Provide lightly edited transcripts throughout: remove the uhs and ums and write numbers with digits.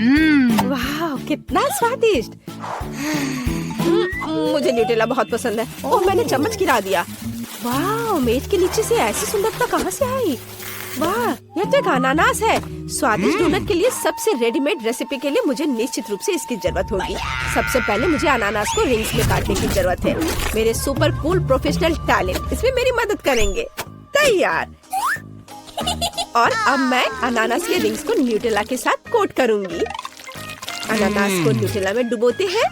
वाह कितना स्वादिष्ट। मुझे न्यूटेला बहुत पसंद है। ओह मैंने चम्मच गिरा दिया। वाह मेज के नीचे से ऐसी सुंदरता कहाँ से आई। वाह यह तो एक अनानास है। स्वादिष्ट डोनट के लिए सबसे रेडीमेड रेसिपी के लिए मुझे निश्चित रूप से इसकी जरूरत होगी। सबसे पहले मुझे अनानास को रिंग्स में काटने की जरूरत है। मेरे सुपर कूल प्रोफेशनल टैलेंट इसमें मेरी मदद करेंगे। तैयार। और अब मैं अनानास के रिंग्स को न्यूटेला के साथ कोट करूंगी। अनानास को न्यूटेला में डुबोते हैं।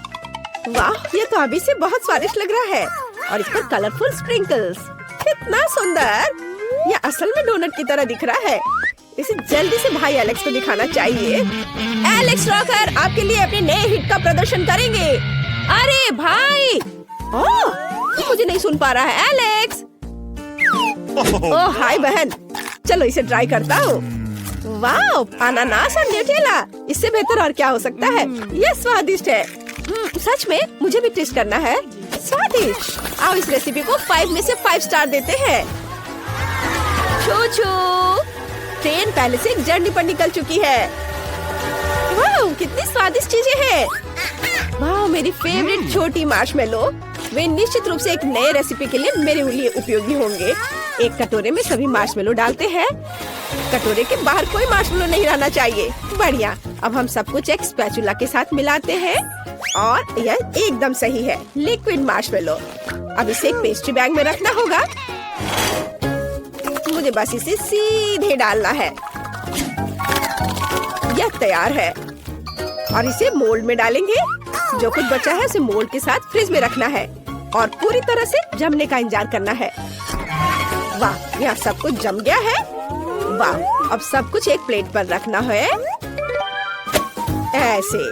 वाह ये तो अभी से बहुत स्वादिष्ट लग रहा है। और इस पर कलरफुल स्प्रिंकल्स। कितना सुंदर। यह असल में डोनट की तरह दिख रहा है। इसे जल्दी से भाई एलेक्स को दिखाना चाहिए। एलेक्स रॉकर आपके लिए अपने नए हिट का प्रदर्शन करेंगे। अरे भाई ओह तो मुझे नहीं सुन पा रहा है एलेक्स। ओह हाय बहन चलो इसे ट्राई करता हूँ। वाह अनानास और न्यूटेला इससे बेहतर और क्या हो सकता है। यह स्वादिष्ट है। सच में मुझे भी टेस्ट करना है। स्वादिष्ट। आओ इस रेसिपी को 5 में से 5 स्टार देते हैं। ट्रेन पहले से एक जर्नी पर निकल चुकी है। वाह कितनी स्वादिष्ट चीजें हैं। वाह मेरी फेवरेट छोटी मार्शमेलो। वे निश्चित रूप से एक नए रेसिपी के लिए मेरे लिए उपयोगी होंगे। एक कटोरे में सभी मार्शमेलो डालते हैं। कटोरे के बाहर कोई मार्शमेलो नहीं रहना चाहिए। बढ़िया। अब हम सब कुछ एक स्पैचुला के साथ मिलाते हैं और यह एकदम सही है। Liquid marshmallow. अब इसे एक पेस्ट्री बैग में रखना होगा। मुझे बस इसे सीधे डालना है। यह तैयार है। और इसे मोल्ड में डालेंगे। जो कुछ बचा है उसे मोल्ड के साथ फ्रिज में रखना है और पूरी तरह से जमने का इंतजार करना है। वाह यहाँ सब कुछ जम गया है। वाह अब सब कुछ एक प्लेट पर रखना है ऐसे।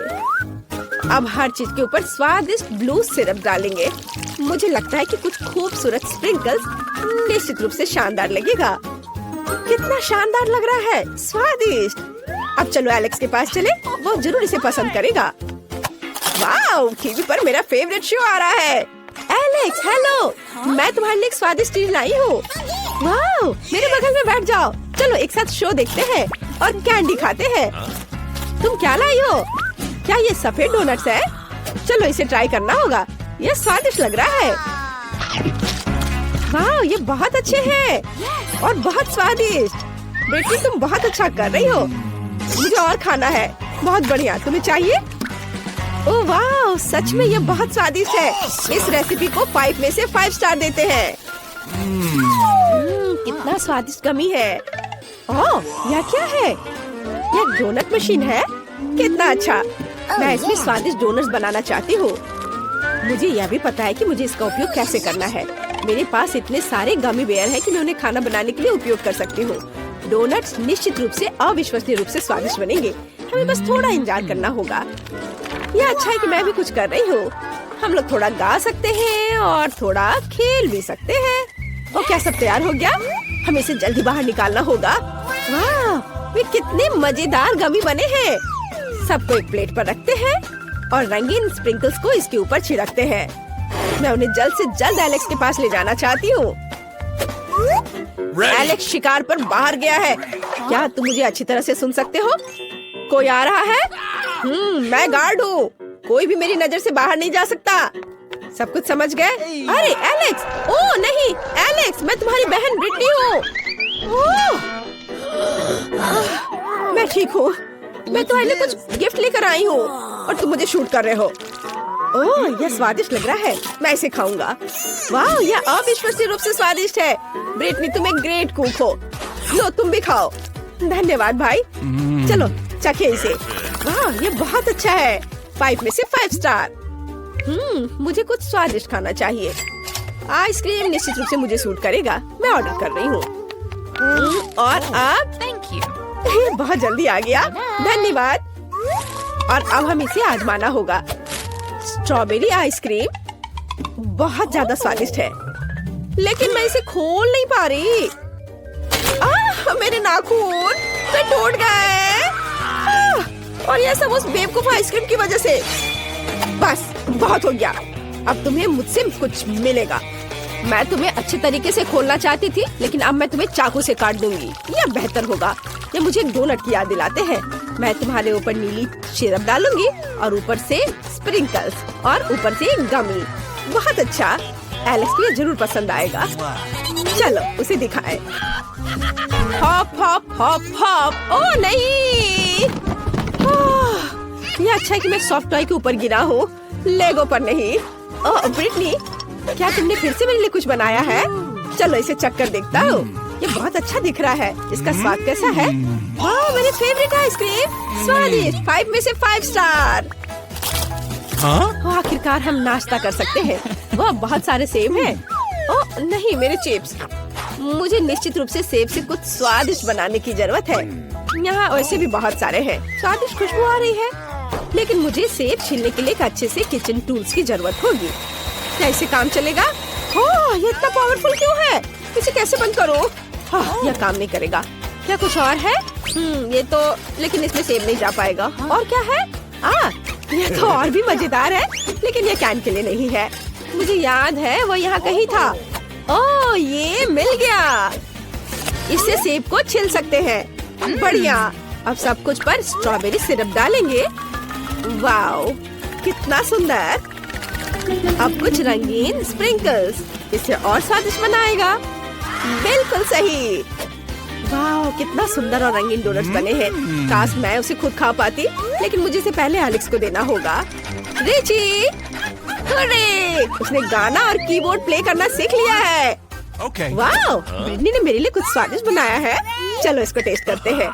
अब हर चीज के ऊपर स्वादिष्ट ब्लू सिरप डालेंगे। मुझे लगता है कि कुछ खूबसूरत स्प्रिंकल्स निश्चित रूप से शानदार लगेगा। कितना शानदार लग रहा है। स्वादिष्ट। अब चलो एलेक्स के पास चले। वो जरूर इसे पसंद करेगा। वाह टीवी पर मेरा फेवरेट शो आ रहा है। एलेक्स हेलो मैं तुम्हारे लिए एक स्वादिष्ट चीज लाई हूँ। वाह मेरे बगल में बैठ जाओ। चलो एक साथ शो देखते हैं और कैंडी खाते हैं। तुम क्या लाई हो। क्या ये सफेद डोनट्स है। चलो इसे ट्राई करना होगा। ये स्वादिष्ट लग रहा है। वाह ये बहुत अच्छे हैं और बहुत स्वादिष्ट। बेटी तुम बहुत अच्छा कर रही हो। मुझे और खाना है। बहुत बढ़िया। तुम्हें चाहिए। ओह वाह सच में ये बहुत स्वादिष्ट है। इस रेसिपी को 5 में से 5 स्टार देते हैं। कितना स्वादिष्ट गमी है। ओह यह क्या है। यह डोनट मशीन है। कितना अच्छा। मैं इसमें स्वादिष्ट डोनट्स बनाना चाहती हूँ। मुझे यह भी पता है कि मुझे इसका उपयोग कैसे करना है। मेरे पास इतने सारे गमी बेयर हैं कि मैं उन्हें खाना बनाने के लिए उपयोग कर सकती हूँ। डोनट्स निश्चित रूप से अविश्वसनीय रूप से स्वादिष्ट बनेंगे। हमें बस थोड़ा इंतजार करना होगा। यह अच्छा है कि मैं भी कुछ कर रही हूँ। हम लोग थोड़ा गा सकते हैं और थोड़ा खेल भी सकते हैं। और क्या सब तैयार हो गया। हमें इसे जल्दी बाहर निकालना होगा। वाह वे कितने मजेदार गमी बने हैं। सबको एक प्लेट पर रखते हैं और रंगीन स्प्रिंकल्स को इसके ऊपर छिड़कते हैं। मैं उन्हें जल्द से जल्द एलेक्स के पास ले जाना चाहती हूँ। एलेक्स शिकार पर बाहर गया है। क्या तुम मुझे अच्छी तरह से सुन सकते हो। कोई आ रहा है। मैं गार्ड हूँ। कोई भी मेरी नजर से बाहर नहीं जा सकता। सब कुछ समझ गए। अरे एलेक्स। ओह नहीं एलेक्स मैं तुम्हारी बहन ब्रिटनी हूँ। मैं ठीक हूँ। मैं तुम्हारे लिए कुछ गिफ्ट लेकर आई हूँ और तुम मुझे शूट कर रहे हो। ओह यह स्वादिष्ट लग रहा है। मैं इसे खाऊंगा। वाह यह अविश्वसनीय रूप से स्वादिष्ट है। ब्रिटनी तुम एक ग्रेट कुक हो। लो तुम भी खाओ। धन्यवाद भाई। चलो चखे इसे। वाह ये बहुत अच्छा है। 5 में से 5 स्टार। मुझे कुछ स्वादिष्ट खाना चाहिए। आइसक्रीम निश्चित रूप से मुझे सूट करेगा। मैं ऑर्डर कर रही हूँ। और अब थैंक यू। ये बहुत जल्दी आ गया। धन्यवाद। और अब हम इसे आजमाना होगा। स्ट्रॉबेरी आइसक्रीम बहुत ज्यादा स्वादिष्ट है लेकिन मैं इसे खोल नहीं पा रही। मेरे नाखून वे टूट गए। और यह सब उस बेवकूफ आइसक्रीम की वजह से। बस बहुत हो गया। अब तुम्हें मुझसे कुछ मिलेगा। मैं तुम्हें अच्छे तरीके से खोलना चाहती थी लेकिन अब मैं तुम्हें चाकू से काट दूंगी। यह बेहतर होगा। ये मुझे एक डोनट की याद दिलाते हैं। मैं तुम्हारे ऊपर नीली सिरप डालूंगी और ऊपर से स्प्रिंकल्स और ऊपर से गमी। बहुत अच्छा, एलेक्स को ये जरूर पसंद आएगा। चलो उसे दिखाएं। Hop hop hop hop. Oh नहीं, ये अच्छा है कि मैं सॉफ्ट टॉय के ऊपर गिरा हूँ, लेगो पर नहीं। ओह ब्रिटनी, क्या तुमने फिर से मेरे लिए कुछ बनाया है? चलो इसे चख कर देखता हूँ। ये बहुत अच्छा दिख रहा है। इसका स्वाद कैसा है? वाह, मेरी फेवरेट आइसक्रीम, स्वादिष्ट, 5 में से 5 स्टार। आखिरकार हम नाश्ता कर सकते हैं। वाह, बहुत सारे सेब हैं। ओह नहीं, मेरे चिप्स। मुझे निश्चित रूप से सेब से कुछ स्वादिष्ट बनाने की जरूरत है। यहाँ वैसे भी बहुत सारे हैं। स्वादिष्ट खुशबू आ रही है, लेकिन मुझे सेब छीलने के लिए एक अच्छे से किचन टूल्स की जरूरत होगी। क्या इसे काम चलेगा? ओह, ये इतना पावरफुल क्यों है? इसे कैसे बंद करो? यह काम नहीं करेगा। क्या कुछ और है? ये तो, लेकिन इसमें सेब नहीं जा पाएगा। और क्या है? यह तो और भी मजेदार है, लेकिन यह कैन के लिए नहीं है। मुझे याद है वो यहाँ कहीं था। ओह, ये मिल गया। इससे सेब को छील सकते हैं। बढ़िया। अब सब कुछ पर स्ट्रॉबेरी सिरप डालेंगे। वाओ, कितना सुंदर। अब कुछ रंगीन स्प्रिंकल्स इसे और स्वादिष्ट बनाएगा। बिल्कुल सही। वाह, कितना सुंदर और रंगीन डोनट्स बने हैं। काश मैं उसे खुद खा पाती, लेकिन मुझे इसे पहले एलेक्स को देना होगा। Richie, hurray! उसने गाना और कीबोर्ड प्ले करना सीख लिया है। वाह, ब्रिटनी ने मेरे लिए कुछ स्वादिष्ट बनाया है। चलो इसको टेस्ट करते हैं।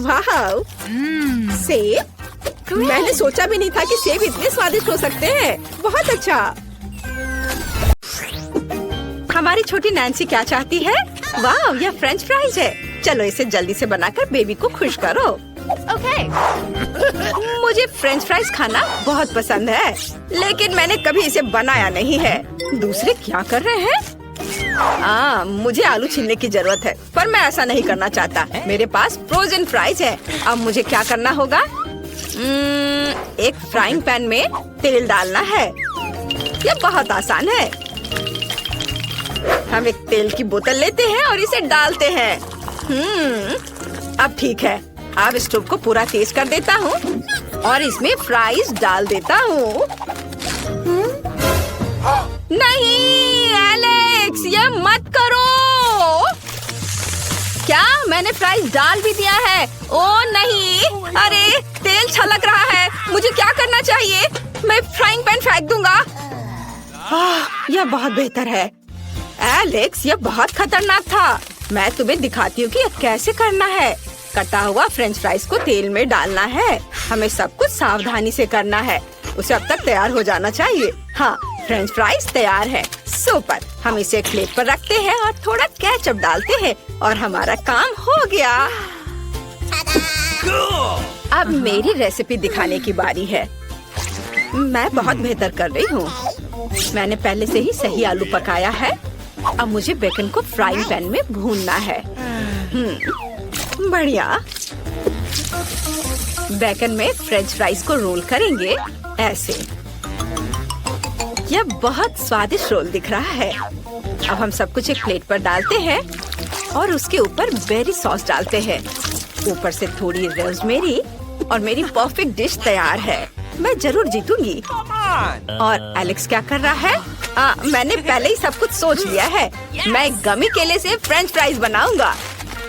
वाह, सेब। मैंने सोचा भी नहीं था कि सेब इतने स्वादिष्ट हो सकते हैं। बहुत अच्छा। हमारी छोटी नैन्सी क्या चाहती है? वाह, यह फ्रेंच फ्राइज है। चलो इसे जल्दी से बनाकर बेबी को खुश करो। ओके। मुझे फ्रेंच फ्राइज खाना बहुत पसंद है, लेकिन मैंने कभी इसे बनाया नहीं है। दूसरे क्या कर रहे हैं? मुझे आलू छीलने की जरूरत है, पर मैं ऐसा नहीं करना चाहता। मेरे पास फ्रोजन फ्राइज है। अब मुझे क्या करना होगा? एक फ्राइंग पैन में तेल डालना है। यह बहुत आसान है। हम एक तेल की बोतल लेते हैं और इसे डालते हैं। अब ठीक है। अब स्टोव को पूरा तेज कर देता हूँ और इसमें फ्राइज डाल देता हूँ। नहीं एलेक्स, ये मत करो। क्या मैंने फ्राइज डाल भी दिया है? ओह नहीं, अरे तेल छलक रहा है। मुझे क्या करना चाहिए? मैं फ्राइंग पैन फेंक दूंगा। यह बहुत बेहतर है। एलेक्स, यह बहुत खतरनाक था। मैं तुम्हें दिखाती हूँ कि यह कैसे करना है। कटा हुआ फ्रेंच फ्राइज को तेल में डालना है। हमें सब कुछ सावधानी से करना है। उसे अब तक तैयार हो जाना चाहिए। हाँ, फ्रेंच फ्राइज तैयार है। सुपर। हम इसे एक प्लेट पर रखते हैं और थोड़ा केचप डालते हैं और हमारा काम हो गया। अब मेरी रेसिपी दिखाने की बारी है। मैं बहुत बेहतर कर रही हूँ। मैंने पहले से ही सही आलू पकाया है। अब मुझे बेकन को फ्राइंग पैन में भूनना है। बढ़िया। बेकन में फ्रेंच फ्राइज को रोल करेंगे ऐसे। यह बहुत स्वादिष्ट रोल दिख रहा है। अब हम सब कुछ एक प्लेट पर डालते हैं और उसके ऊपर बेरी सॉस डालते हैं। ऊपर से थोड़ी रोज़मेरी और मेरी परफेक्ट डिश तैयार है। मैं जरूर जीतूंगी। और एलेक्स क्या कर रहा है? मैंने पहले ही सब कुछ सोच लिया है। मैं गमी केले से फ्रेंच फ्राइज बनाऊंगा।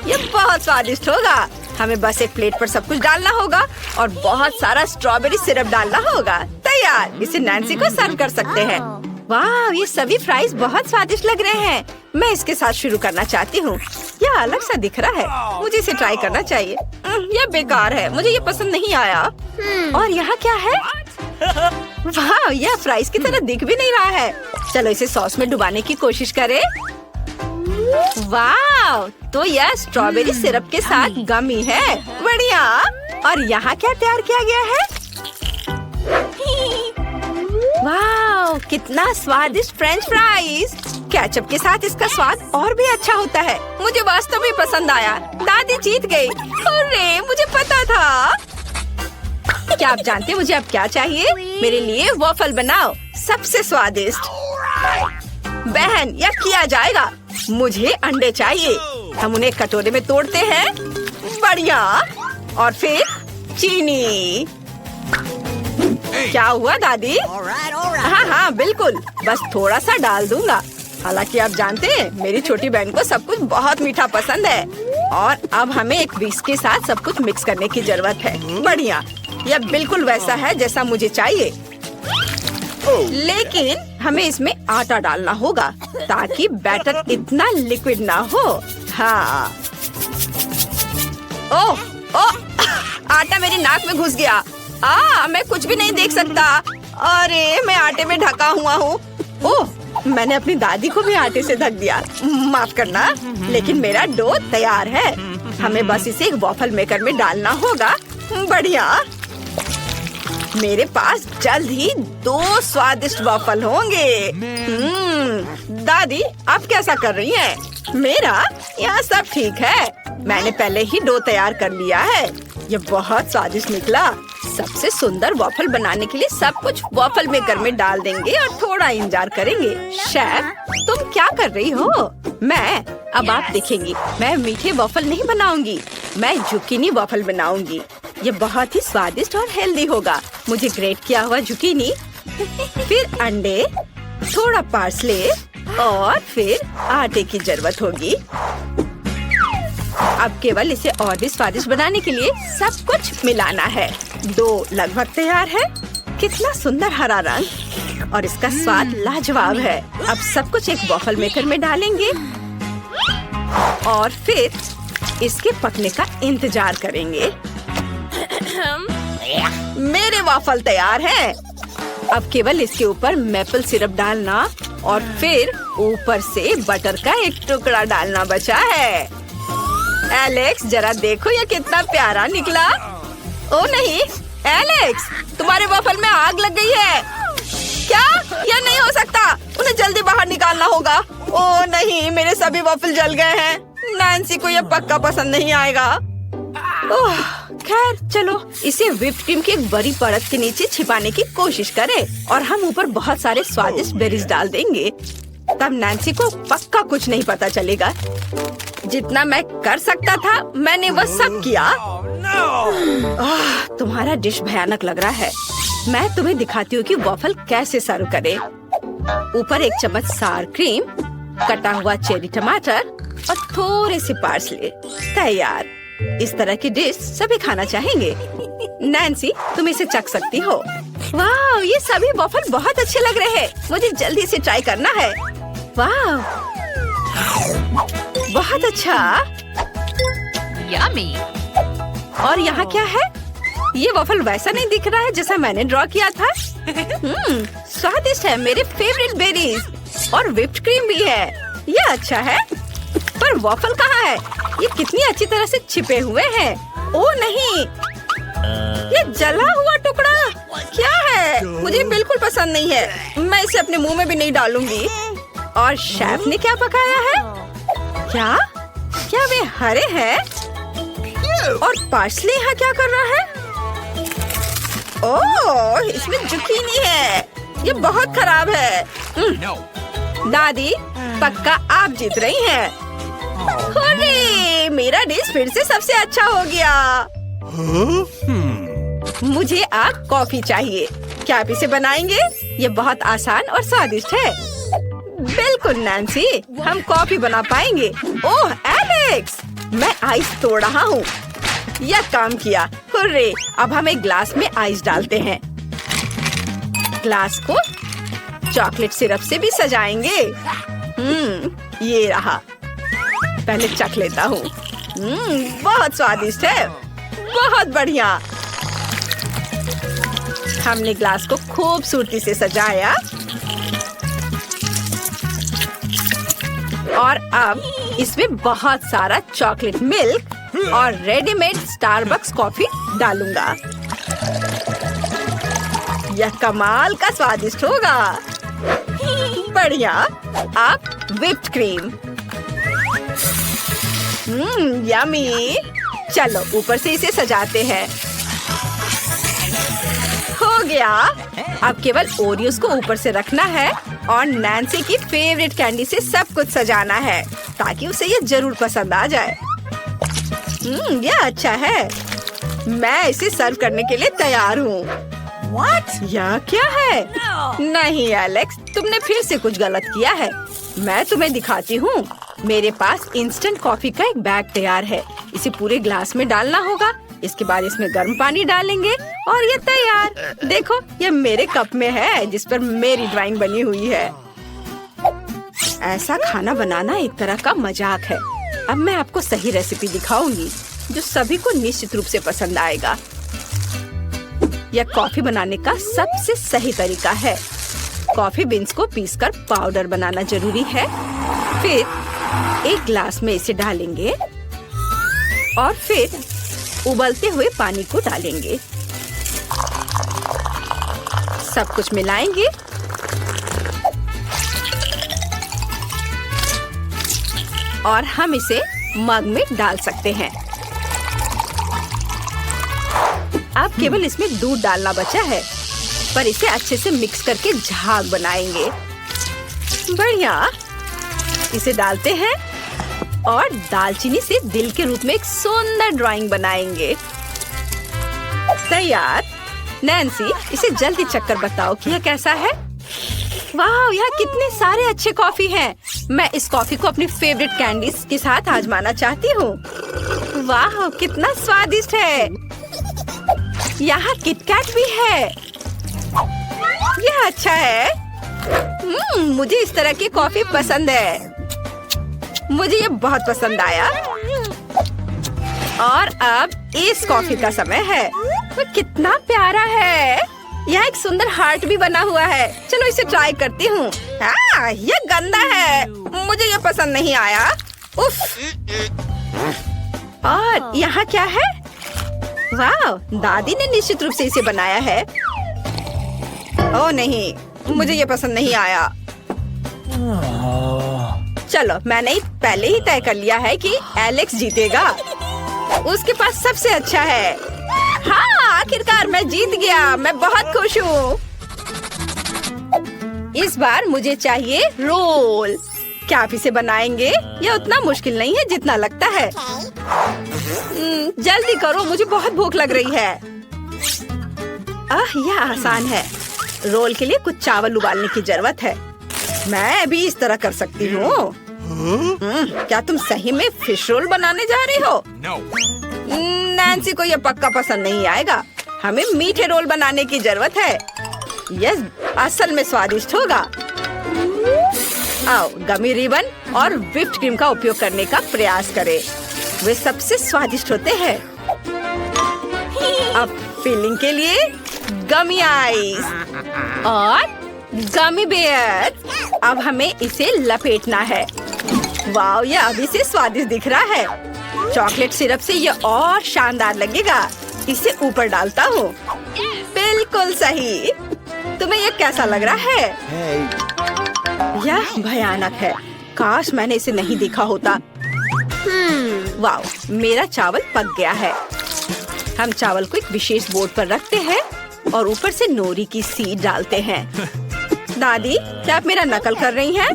ये बहुत स्वादिष्ट होगा। हमें बस एक प्लेट पर सब कुछ डालना होगा और बहुत सारा स्ट्रॉबेरी सिरप डालना होगा। तैयार। इसे नैन्सी को सर्व कर सकते हैं। वाह, ये सभी फ्राइज बहुत स्वादिष्ट लग रहे हैं। मैं इसके साथ शुरू करना चाहती हूँ। यह अलग सा दिख रहा है। मुझे इसे ट्राई करना चाहिए। यह बेकार है, मुझे ये पसंद नहीं आया। और यहाँ क्या है? वाह, यह फ्राइज की तरह दिख भी नहीं रहा है। चलो इसे सॉस में डुबाने की कोशिश करें। वाह, तो यह स्ट्रॉबेरी सिरप के साथ गमी है। बढ़िया। और यहाँ क्या तैयार किया गया है? वाह, कितना स्वादिष्ट फ्रेंच फ्राइज। केचप के साथ इसका स्वाद और भी अच्छा होता है। मुझे वास्तव में पसंद आया। दादी जीत गई। अरे, मुझे पता था। क्या आप जानते हैं मुझे अब क्या चाहिए? मेरे लिए वॉफल बनाओ, सबसे स्वादिष्ट। बहन, यह किया जाएगा। मुझे अंडे चाहिए। हम उन्हें कटोरे में तोड़ते हैं। बढ़िया। और फिर चीनी। क्या हुआ दादी? हाँ हाँ बिल्कुल, बस थोड़ा सा डाल दूंगा। हालांकि आप जानते हैं मेरी छोटी बहन को सब कुछ बहुत मीठा पसंद है। और अब हमें एक विस्क के साथ सब कुछ मिक्स करने की जरूरत है। बढ़िया, यह बिल्कुल वैसा है जैसा मुझे चाहिए। लेकिन हमें इसमें आटा डालना होगा ताकि बैटर इतना लिक्विड ना हो। हाँ। ओह ओह, आटा मेरी नाक में घुस गया। मैं कुछ भी नहीं देख सकता। अरे मैं आटे में ढका हुआ हूँ। ओह, मैंने अपनी दादी को भी आटे से ढक दिया। माफ करना, लेकिन मेरा डो तैयार है। हमें बस इसे एक वॉफल मेकर में डालना होगा। बढ़िया, मेरे पास जल्द ही 2 स्वादिष्ट वॉफल होंगे। दादी, आप कैसा कर रही हैं? मेरा यहाँ सब ठीक है। मैंने पहले ही डो तैयार कर लिया है। ये बहुत स्वादिष्ट निकला। सबसे सुंदर वॉफल बनाने के लिए सब कुछ वॉफल मेकर में डाल देंगे और थोड़ा इंतजार करेंगे। शेफ, तुम क्या कर रही हो? अब आप देखेंगी, मैं मीठे वॉफल नहीं बनाऊंगी, मैं जुकीनी वॉफल बनाऊंगी। ये बहुत ही स्वादिष्ट और हेल्दी होगा। मुझे ग्रेट किया हुआ जुकीनी, फिर अंडे, थोड़ा पार्सले और फिर आटे की जरूरत होगी। अब केवल इसे और भी स्वादिष्ट बनाने के लिए सब कुछ मिलाना है। डो लगभग तैयार है। कितना सुंदर हरा रंग और इसका स्वाद लाजवाब है। अब सब कुछ एक वॉफल मेकर में डालेंगे और फिर इसके पकने का इंतजार करेंगे। मेरे वॉफल तैयार हैं। अब केवल इसके ऊपर मेपल सिरप डालना और फिर ऊपर से बटर का एक टुकड़ा डालना बचा है। एलेक्स, जरा देखो ये कितना प्यारा निकला। ओ नहीं, एलेक्स, तुम्हारे वॉफल में आग लग गई है। क्या? यह नहीं हो सकता, उन्हें जल्दी बाहर निकालना होगा। ओ नहीं, मेरे सभी वॉफल जल गए हैं। नैन्सी को यह पक्का पसंद नहीं आएगा। ओह, खैर चलो इसे व्हिप्ड क्रीम की एक बड़ी परत के नीचे छिपाने की कोशिश करें और हम ऊपर बहुत सारे स्वादिष्ट बेरीज डाल देंगे। तब नैन्सी को पक्का कुछ नहीं पता चलेगा। जितना मैं कर सकता था मैंने वह सब किया। तुम्हारा डिश भयानक लग रहा है। मैं तुम्हें दिखाती हूँ कि वॉफल कैसे सर्व करें। ऊपर 1 चम्मच सार क्रीम, कटा हुआ चेरी टमाटर और थोड़े से पार्सले। तैयार। इस तरह की डिश सभी खाना चाहेंगे। नैन्सी, तुम इसे चख सकती हो। वाह, ये सभी वॉफल बहुत अच्छे लग रहे हैं। मुझे जल्दी से ट्राई करना है। वाह, बहुत अच्छा। यम्मी। और यहाँ क्या है? ये वॉफल वैसा नहीं दिख रहा है जैसा मैंने ड्रॉ किया था। स्वादिष्ट है। मेरे फेवरेट बेरीज और व्हिप्ड क्रीम भी है। ये अच्छा है, पर वॉफल कहाँ है? ये कितनी अच्छी तरह से छिपे हुए हैं। ओ नहीं, ये जला हुआ टुकड़ा क्या है? मुझे बिल्कुल पसंद नहीं है। मैं इसे अपने मुंह में भी नहीं डालूंगी। और शेफ ने क्या पकाया है? क्या वे हरे हैं? और पार्सले यहाँ क्या कर रहा है? ओह, इसमें जुकीनी है। ये बहुत खराब है। दादी, पक्का आप जीत रही हैं। हुर्रे, मेरा डिश फिर से सबसे अच्छा हो गया। मुझे आप कॉफी चाहिए। क्या आप इसे बनाएंगे? ये बहुत आसान और स्वादिष्ट है। बिल्कुल नैन्सी, हम कॉफी बना पाएंगे। ओह एलेक्स, मैं आइस तोड़ रहा हूँ। यह काम किया। हुर्रे, अब हम एक ग्लास में आइस डालते हैं। ग्लास को चॉकलेट सिरप से भी सजाएंगे। ये रहा। पहले चख लेता हूँ। बहुत स्वादिष्ट है। बहुत बढ़िया। हमने ग्लास को खूबसूरती से सजाया और अब इसमें बहुत सारा चॉकलेट मिल्क और रेडीमेड स्टारबक्स कॉफी डालूंगा। यह कमाल का स्वादिष्ट होगा। बढ़िया। अब व्हिप्ड क्रीम। यम्मी। चलो ऊपर से इसे सजाते हैं। हो गया। अब केवल ओरियोस को ऊपर से रखना है और नैन्सी की फेवरेट कैंडी से सब कुछ सजाना है ताकि उसे ये जरूर पसंद आ जाए। यह अच्छा है। मैं इसे सर्व करने के लिए तैयार हूँ। What? यह क्या है? नहीं एलेक्स, तुमने फिर से कुछ गलत किया है। मैं तुम्हें दिखाती हूँ। मेरे पास इंस्टेंट कॉफी का एक बैग तैयार है। इसे पूरे ग्लास में डालना होगा। इसके बाद इसमें गर्म पानी डालेंगे और ये तैयार। देखो, ये मेरे कप में है जिस पर मेरी ड्राइंग बनी हुई है। ऐसा खाना बनाना एक तरह का मजाक है। अब मैं आपको सही रेसिपी दिखाऊंगी जो सभी को निश्चित रूप से पसंद आएगा। यह कॉफी बनाने का सबसे सही तरीका है। कॉफी बीन्स को पीसकर पाउडर बनाना जरूरी है। फिर एक ग्लास में इसे डालेंगे और फिर उबलते हुए पानी को डालेंगे। सब कुछ मिलाएंगे और हम इसे मग में डाल सकते हैं। अब केवल इसमें दूध डालना बचा है, पर इसे अच्छे से मिक्स करके झाग बनाएंगे। बढ़िया, इसे डालते हैं और दालचीनी से दिल के रूप में एक सुंदर ड्राइंग बनाएंगे। तैयार। नैन्सी, इसे जल्दी चक्कर बताओ कि यह कैसा है। वाह, यहाँ कितने सारे अच्छे कॉफी हैं। मैं इस कॉफी को अपनी फेवरेट कैंडीज के साथ आजमाना चाहती हूँ। वाह, कितना स्वादिष्ट है। यहाँ किटकैट भी है। यह अच्छा है। मुझे इस तरह की कॉफी पसंद है। मुझे ये बहुत पसंद आया। और अब इस कॉफी का समय है। वो कितना प्यारा है। यहाँ एक सुंदर हार्ट भी बना हुआ है। चलो इसे ट्राई करती हूँ। ये गंदा है, मुझे ये पसंद नहीं आया। उफ। और यहाँ क्या है? वाह, दादी ने निश्चित रूप से इसे बनाया है। ओह नहीं, मुझे ये पसंद नहीं आया। चलो, मैंने पहले ही तय कर लिया है कि एलेक्स जीतेगा। उसके पास सबसे अच्छा है। हाँ, आखिरकार मैं जीत गया। मैं बहुत खुश हूँ। इस बार मुझे चाहिए रोल। क्या आप इसे बनाएंगे? यह उतना मुश्किल नहीं है जितना लगता है। जल्दी करो, मुझे बहुत भूख लग रही है। यह आसान है। रोल के लिए कुछ चावल उबालने की जरूरत है। मैं भी इस तरह कर सकती हूँ। क्या तुम सही में फिश रोल बनाने जा रही हो? नैन्सी को यह पक्का पसंद नहीं आएगा। हमें मीठे रोल बनाने की जरूरत है। यह असल में स्वादिष्ट होगा। आओ, गमी रिबन और व्हिप्ड क्रीम का उपयोग करने का प्रयास करें। वे सबसे स्वादिष्ट होते हैं। अब फिलिंग के लिए गमी आइस और गमी बेयर। अब हमें इसे लपेटना है। वाह, यह अभी से स्वादिष्ट दिख रहा है। चॉकलेट सिरप से यह और शानदार लगेगा। इसे ऊपर डालता हूँ। बिल्कुल सही। तुम्हें यह कैसा लग रहा है? यह भयानक है। काश मैंने इसे नहीं देखा होता। वाह, मेरा चावल पक गया है। हम चावल को एक विशेष बोर्ड पर रखते हैं और ऊपर से नोरी की सीड डालते हैं। दादी, क्या आप मेरा नकल कर रही हैं?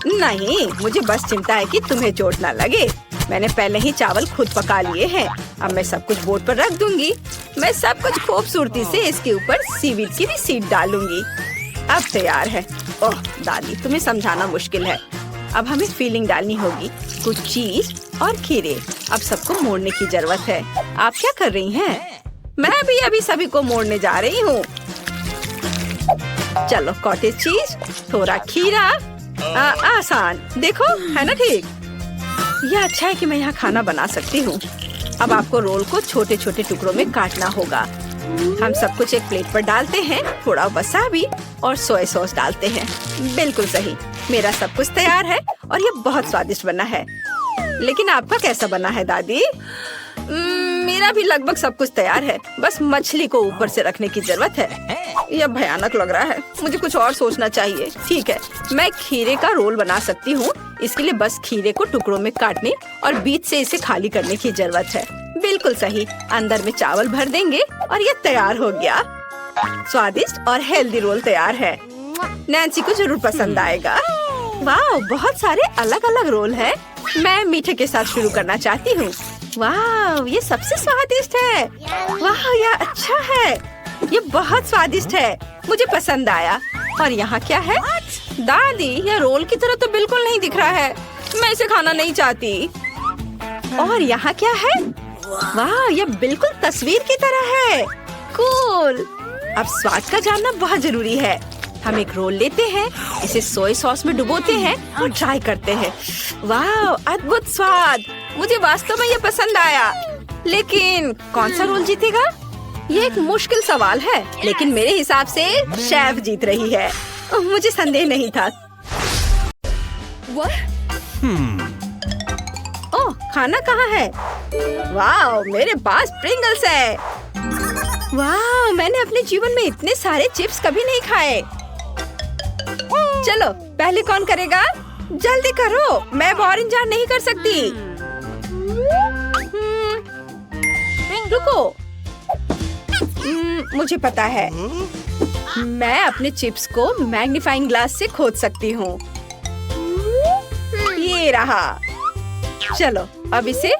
नहीं, मुझे बस चिंता है कि तुम्हें चोट ना लगे। मैंने पहले ही चावल खुद पका लिए हैं। अब मैं सब कुछ बोर्ड पर रख दूंगी। मैं सब कुछ खूबसूरती से इसके ऊपर सीवीड की भी सीड डालूंगी। अब तैयार है। ओह दादी, तुम्हें समझाना मुश्किल है। अब हमें फीलिंग डालनी होगी, कुछ चीज और खीरे। अब सबको मोड़ने की जरूरत है। आप क्या कर रही हैं? मैं भी अभी सभी को मोड़ने जा रही हूँ। चलो, कॉटेज चीज, थोड़ा खीरा। आसान, देखो, है ना ठीक? यह अच्छा है कि मैं यहाँ खाना बना सकती हूँ। अब आपको रोल को छोटे छोटे टुकड़ों में काटना होगा। हम सब कुछ एक प्लेट पर डालते हैं। थोड़ा वसाबी और सोया सॉस डालते हैं। बिल्कुल सही। मेरा सब कुछ तैयार है और ये बहुत स्वादिष्ट बना है। लेकिन आपका कैसा बना है दादी? मेरा भी लगभग सब कुछ तैयार है। बस मछली को ऊपर से रखने की जरूरत है। यह भयानक लग रहा है। मुझे कुछ और सोचना चाहिए। ठीक है, मैं खीरे का रोल बना सकती हूँ। इसके लिए बस खीरे को टुकड़ों में काटने और बीच से इसे खाली करने की जरूरत है। बिल्कुल सही। अंदर में चावल भर देंगे और ये तैयार हो गया। स्वादिष्ट और हेल्दी रोल तैयार है। नैन्सी को जरूर पसंद आएगा। वाह, बहुत सारे अलग अलग रोल हैं। मैं मीठे के साथ शुरू करना चाहती हूँ। वाह, ये सबसे स्वादिष्ट है। वाह, यह अच्छा है। ये बहुत स्वादिष्ट है, मुझे पसंद आया। और यहाँ क्या है? दादी, यह रोल की तरह तो बिल्कुल नहीं दिख रहा है। मैं इसे खाना नहीं चाहती। और यहाँ क्या है? वाह, यह बिल्कुल तस्वीर की तरह है। कूल। अब स्वाद का जानना बहुत जरूरी है। हम एक रोल लेते हैं, इसे सोया सॉस में डुबोते हैं और ट्राई करते हैं। वाह, अद्भुत स्वाद। मुझे वास्तव में ये पसंद आया। लेकिन कौन सा रोल जीतेगा? ये एक मुश्किल सवाल है, लेकिन मेरे हिसाब से शेफ जीत रही है। मुझे संदेह नहीं था। ओह, खाना कहाँ है? वाह, मेरे पास प्रिंगल्स है। वाह, मैंने अपने जीवन में इतने सारे चिप्स कभी नहीं खाए। चलो, पहले कौन करेगा? जल्दी करो, मैं और इंतजार नहीं कर सकती। रुको, मुझे पता है। मैं अपने चिप्स को मैग्नीफाइंग ग्लास से खोद सकती हूँ। ये रहा। चलो, अब इसे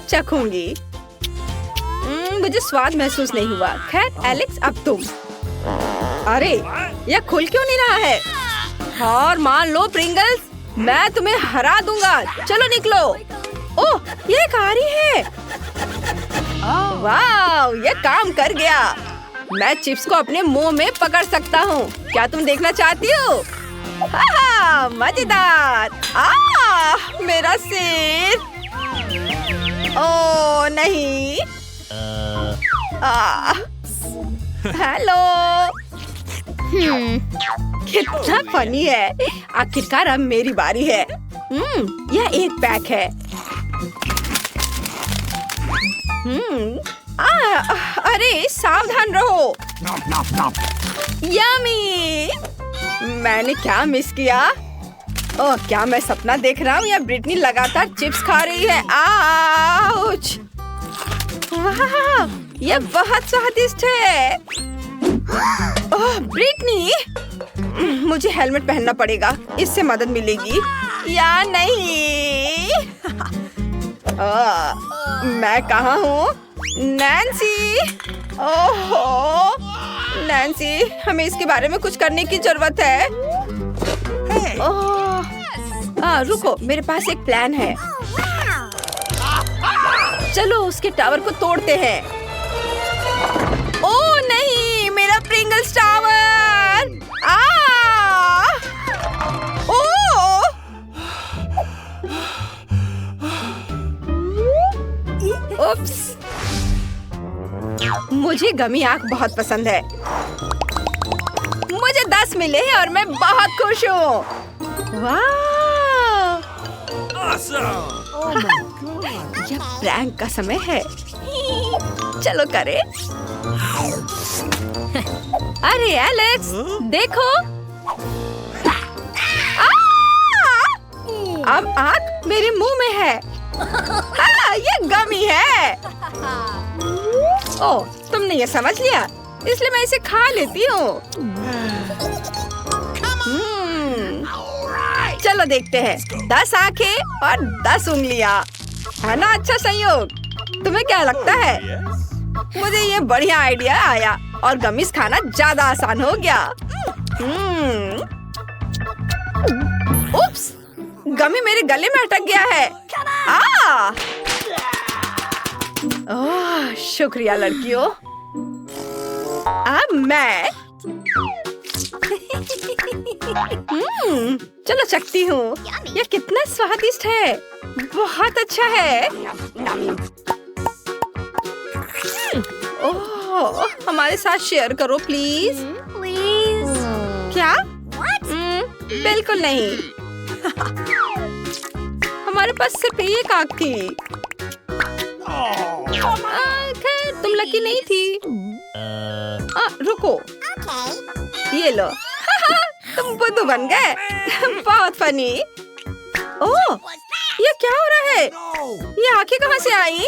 चखूंगी। मुझे स्वाद महसूस नहीं हुआ। खैर एलेक्स, अब तुम। अरे, यह खुल क्यों नहीं रहा है? और मान लो प्रिंगल्स, मैं तुम्हें हरा दूंगा। चलो निकलो। ओह, ये कारी है। वाह, ये काम कर गया। मैं चिप्स को अपने मुंह में पकड़ सकता हूँ। क्या तुम देखना चाहती हो? हाँ, मजेदार। मेरा सिर। ओह नहीं। हेलो। कितना फनी है। आखिरकार अब मेरी बारी है। यह एक पैक है। अरे सावधान रहो। यम्मी। मैंने क्या मिस किया? ओह, क्या मैं सपना देख रहा हूँ या ब्रिटनी लगातार चिप्स खा रही है? आउच! वाह, ये बहुत स्वादिष्ट है। ओह, ब्रिटनी, मुझे हेलमेट पहनना पड़ेगा। इससे मदद मिलेगी या नहीं? मैं कहाँ हूँ? नैन्सी! ओहो, नैन्सी, हमें इसके बारे में कुछ करने की जरूरत है। रुको, मेरे पास एक प्लान है। चलो उसके टावर को तोड़ते हैं। ओह नहीं, मेरा प्रिंगल्स टावर! ओह! उप्स! मुझे गमी आंख बहुत पसंद है। मुझे 10 मिले हैं और मैं बहुत खुश हूँ। वाह! यह प्रैंक का समय है। चलो करें। अरे एलेक्स, देखो। अब आंख मेरे मुंह में है। ये गमी है। ओह, तुमने ये समझ लिया, इसलिए मैं इसे खा लेती हूँ। चलो देखते हैं। 10 आंखें और 10 उंगलियाँ, है ना अच्छा संयोग? तुम्हें क्या लगता है? मुझे ये बढ़िया आइडिया आया और गमीज खाना ज्यादा आसान हो गया। उप्स! गमी मेरे गले में अटक गया है। ओह, शुक्रिया लड़कियों। अब मैं चलो चखती हूँ। यह कितना स्वादिष्ट है। बहुत अच्छा है। ओह, हमारे साथ शेयर करो प्लीज। क्या? बिल्कुल नहीं। हमारे पास सिर्फ एक आंख थी। खैर, तुम लकी नहीं थी। रुको, ये लो। तुम बुद्धू बन गए। बहुत फनी। ओह, ये क्या हो रहा है? ये आंखें कहाँ से आई?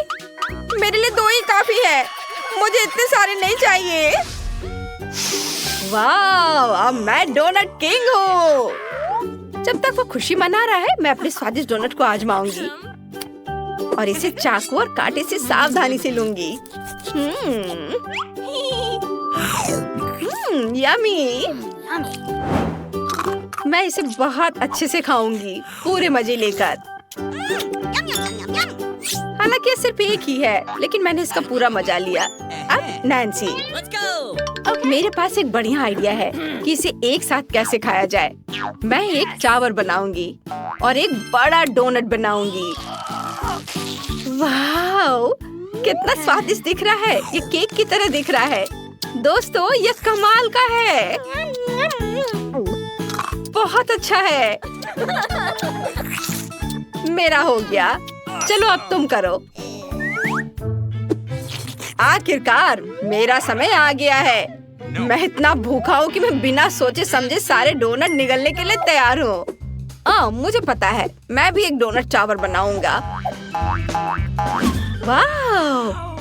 मेरे लिए 2 ही काफी है। मुझे इतने सारे नहीं चाहिए। वाह, अब मैं डोनट किंग हूँ। जब तक वो खुशी मना रहा है, मैं अपने स्वादिष्ट डोनट को आजमाऊंगी। और इसे चाकू और कांटे से सावधानी से लूंगी। यम्मी। मैं इसे बहुत अच्छे से खाऊंगी, पूरे मजे लेकर। हालांकि ये सिर्फ एक ही है, लेकिन मैंने इसका पूरा मजा लिया। अब नैन्सी, अब मेरे पास एक बढ़िया आइडिया है कि इसे एक साथ कैसे खाया जाए। मैं एक चावल बनाऊंगी और एक बड़ा डोनट बनाऊंगी। वाह, कितना स्वादिष्ट दिख रहा है। ये केक की तरह दिख रहा है। दोस्तों, ये कमाल का है। बहुत अच्छा है। मेरा हो गया। चलो अब तुम करो। आखिरकार मेरा समय आ गया है। मैं इतना भूखा हूँ कि मैं बिना सोचे समझे सारे डोनट निगलने के लिए तैयार हूँ। मुझे पता है, मैं भी एक डोनट चावल बनाऊंगा। वाह,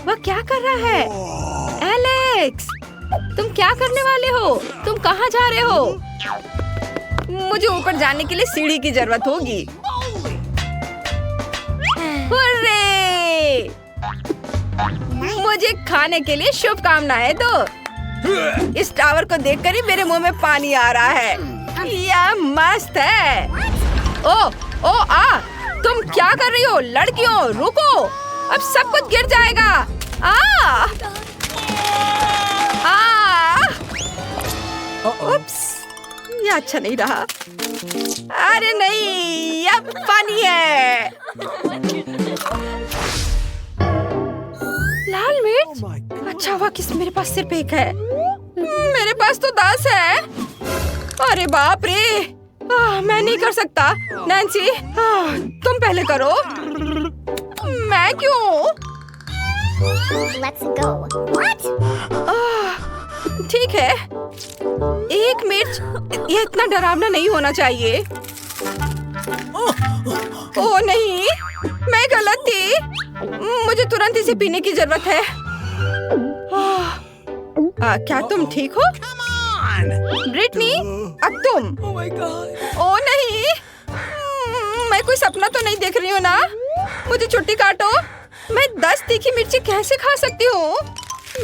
वह क्या कर रहा है? एलेक्स, तुम क्या करने वाले हो? तुम कहाँ जा रहे हो? मुझे ऊपर जाने के लिए सीढ़ी की जरूरत होगी। हुर्रे! मुझे खाने के लिए शुभकामनाएं दो। इस टावर को देखकर ही मेरे मुंह में पानी आ रहा है। यह मस्त है। तुम क्या कर रही हो? लड़कियों, रुको, अब सब कुछ गिर जाएगा। उप्स, ये अच्छा नहीं रहा। अरे नहीं, अब पानी है। लाल मिर्च? अच्छा हुआ कि मेरे पास सिर्फ एक है। मेरे पास तो 10 है। अरे बाप रे, मैं नहीं कर सकता। नैन्सी, तुम पहले करो। मैं क्यों? Let's go. What? ठीक है। एक मिर्च, ये इतना डरावना नहीं होना चाहिए। ओह नहीं, मैं गलत थी। मुझे तुरंत इसे पीने की जरूरत है। क्या तुम ठीक हो? ब्रिटनी, अब तुम। ओह नहीं, मैं कोई सपना तो नहीं देख रही हूँ ना? मुझे छुट्टी काटो। मैं 10 तीखी मिर्ची कैसे खा सकती हूँ?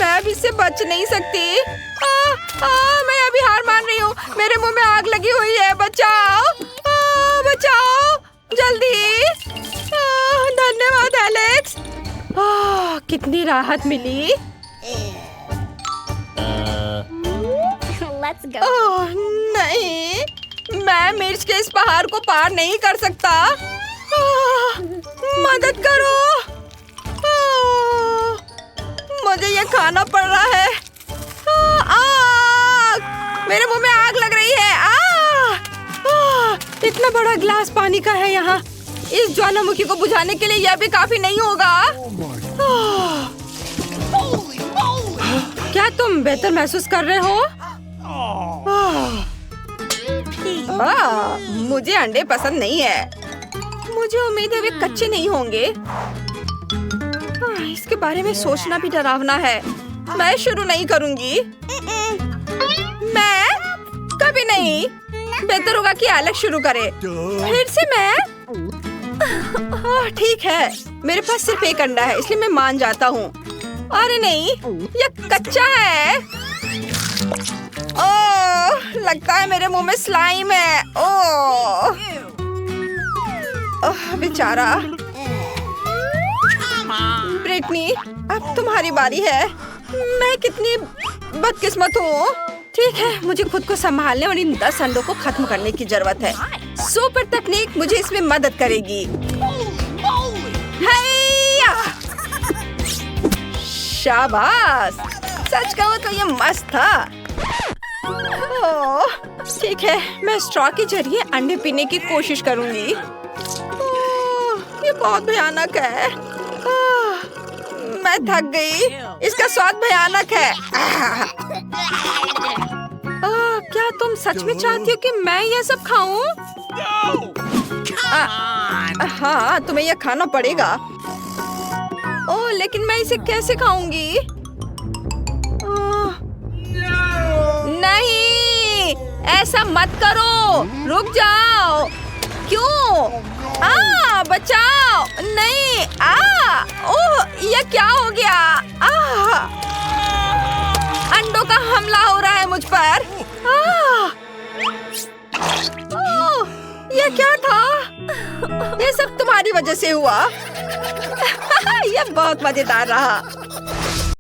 मैं अब इससे बच नहीं सकती। मैं अभी हार मान रही हूँ। मेरे मुंह में आग लगी हुई है। बचाओ, बचाओ, जल्दी। धन्यवाद एलेक्स। कितनी राहत मिली। Let's go. नहीं, मैं मिर्च के इस पहाड़ को पार नहीं कर सकता। मदद करो। मुझे ये खाना पड़ रहा है। आग! मेरे मुंह में आग लग रही है। इतना बड़ा गिलास पानी का है यहाँ। इस ज्वालामुखी को बुझाने के लिए यह भी काफी नहीं होगा। क्या तुम बेहतर महसूस कर रहे हो? मुझे अंडे पसंद नहीं है। मुझे उम्मीद है वे कच्चे नहीं होंगे। इसके बारे में सोचना भी डरावना है। मैं शुरू नहीं करूंगी। मैं कभी नहीं। बेहतर होगा कि एलेक्स शुरू करे। फिर से मैं? ठीक है, मेरे पास सिर्फ एक अंडा है, इसलिए मैं मान जाता हूँ। अरे नहीं, यह कच्चा है। ओह, लगता है मेरे मुंह में स्लाइम है। ओह, बेचारा। ब्रिटनी, अब तुम्हारी बारी है। मैं कितनी बदकिस्मत हूँ। ठीक है, मुझे खुद को संभालने और इन 10 अंडों को खत्म करने की जरूरत है। सुपर तकनीक मुझे इसमें मदद करेगी। शाबाश, सच कहूँ तो ये मस्त था। ठीक है, मैं स्ट्रॉ के जरिए अंडे पीने की कोशिश करूंगी। ये बहुत भयानक है। मैं थक गई। इसका स्वाद भयानक है। क्या तुम सच में चाहती हो कि मैं ये सब खाऊं? हाँ, तुम्हें यह खाना पड़ेगा। ओह, लेकिन मैं इसे कैसे खाऊंगी? नहीं, ऐसा मत करो। रुक जाओ। क्यों? बचाओ! नहीं! ओह, ये क्या हो गया? अंडों का हमला हो रहा है मुझ पर। ओह, ये क्या था? ये सब तुम्हारी वजह से हुआ। ये बहुत मजेदार रहा।